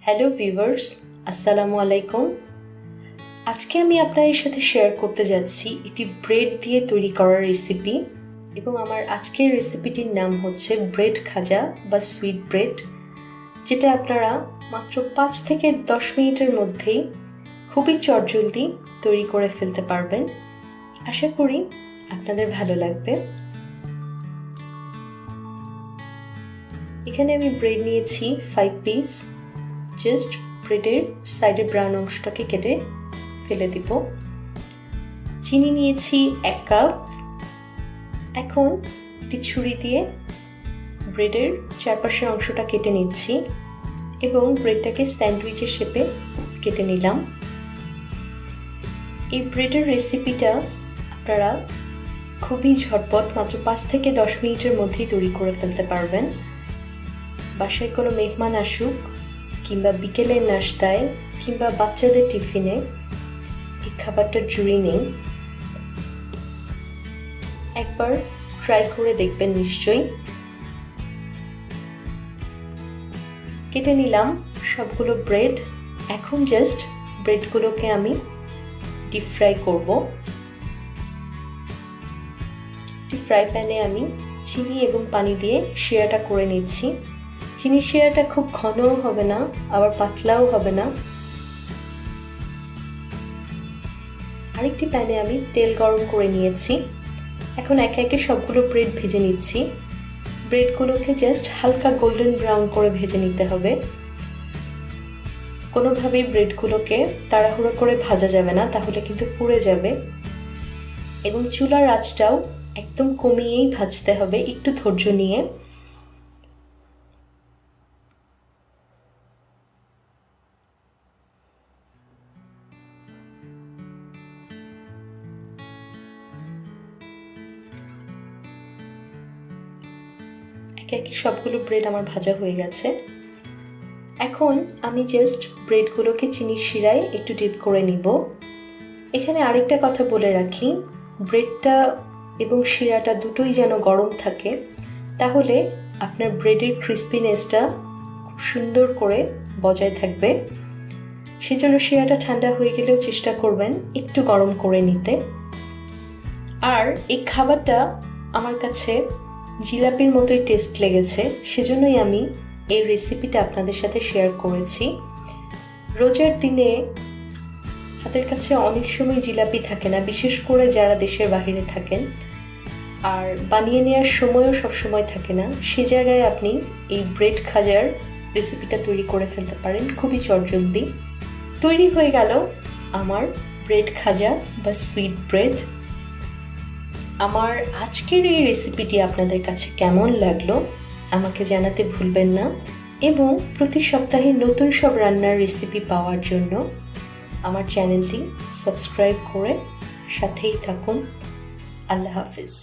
Hello viewers, আসসালামু আলাইকুম। আজকে আমি আপনাদের সাথে শেয়ার করতে যাচ্ছি একটি ব্রেড দিয়ে তৈরি করা রেসিপি, এবং আমার আজকের রেসিপিটির নাম হচ্ছে ব্রেড খাজা বা সুইট ব্রেড, যেটা আপনারা মাত্র 5 থেকে 10 মিনিটের মধ্যেই খুবই চটজলদি তৈরি করে ফেলতে পারবেন। আশা করি আপনাদের ভালো লাগবে। এখানে আমি ব্রেড নিয়েছি 5 পিস। জাস্ট ব্রেডের সাইডের ব্রাউন অংশটাকে কেটে ফেলে দিব। চিনি নিয়েছি 1 কাপ। এখন একটি ছুরি দিয়ে ব্রেডের চারপাশের অংশটা কেটে নিচ্ছি এবং ব্রেডটাকে স্যান্ডউইচের শেপে কেটে নিলাম। এই ব্রেডের রেসিপিটা আপনারা খুবই ঝটপট মাত্র 5 থেকে 10 মিনিটের মধ্যেই তৈরি করে ফেলতে পারবেন। বাসায় কোনো মেহমান আসুক, কিংবা বিকেলের নাস্তায়, কিংবা বাচ্চাদের টিফিনে এই খাবারটা জুড়ি নেই। একবার ট্রাই করে দেখবেন নিশ্চয়ই। কেটে নিলাম সবগুলো ব্রেড। এখন জাস্ট ব্রেডগুলোকে আমি ডিপ ফ্রাই করব। ডিপ ফ্রাই প্যানে আমি চিনি এবং পানি দিয়ে শিরাটা করে নিচ্ছি। চিনির শিরাটা খুব ঘনও হবে না, আবার পাতলাও হবে না। আরেকটি প্যানে আমি তেল গরম করে নিয়েছি। এখন একে একে সবগুলো ব্রেড ভেজে নিচ্ছি। ব্রেডগুলোকে জাস্ট হালকা গোল্ডেন ব্রাউন করে ভেজে নিতে হবে। কোনোভাবেই ব্রেডগুলোকে তাড়াহুড়ো করে ভাজা যাবে না, তাহলে কিন্তু পুড়ে যাবে। এবং চুলার আঁচটাও একদম কমিয়েই ভাজতে হবে, একটু ধৈর্য নিয়ে। একে একে সবগুলো ব্রেড আমার ভাজা হয়ে গেছে। এখন আমি জাস্ট ব্রেডগুলোকে চিনির শিরায় একটু ডিপ করে নিব। এখানে আরেকটা কথা বলে রাখি, ব্রেডটা এবং শিরাটা দুটোই যেন গরম থাকে, তাহলে আপনার ব্রেডের ক্রিস্পিনেসটা খুব সুন্দর করে বজায় থাকবে। সেজন্য শিরাটা ঠান্ডা হয়ে গেলেও চেষ্টা করবেন একটু গরম করে নিতে। আর এই খাবারটা আমার কাছে জিলাপির মতোই টেস্ট লেগেছে, সেজন্যই আমি এই রেসিপিটা আপনাদের সাথে শেয়ার করেছি। রোজার দিনে হাতের কাছে অনেক সময় জিলাপি থাকে না, বিশেষ করে যারা দেশের বাইরে থাকেন, আর বানিয়ে নেওয়ার সময়ও সবসময় থাকে না। সে জায়গায় আপনি এই ব্রেড খাজার রেসিপিটা তৈরি করে ফেলতে পারেন খুবই চটজলদি। তৈরি হয়ে গেল আমার ব্রেড খাজা বা সুইট ব্রেড। আমার আজকের এই রেসিপিটি আপনাদের কাছে কেমন লাগলো আমাকে জানাতে ভুলবেন না, এবং প্রতি সপ্তাহে নতুন সব রান্নার রেসিপি পাওয়ার জন্য আমার চ্যানেলটি সাবস্ক্রাইব করে সাথেই থাকুন। আল্লাহ হাফিজ।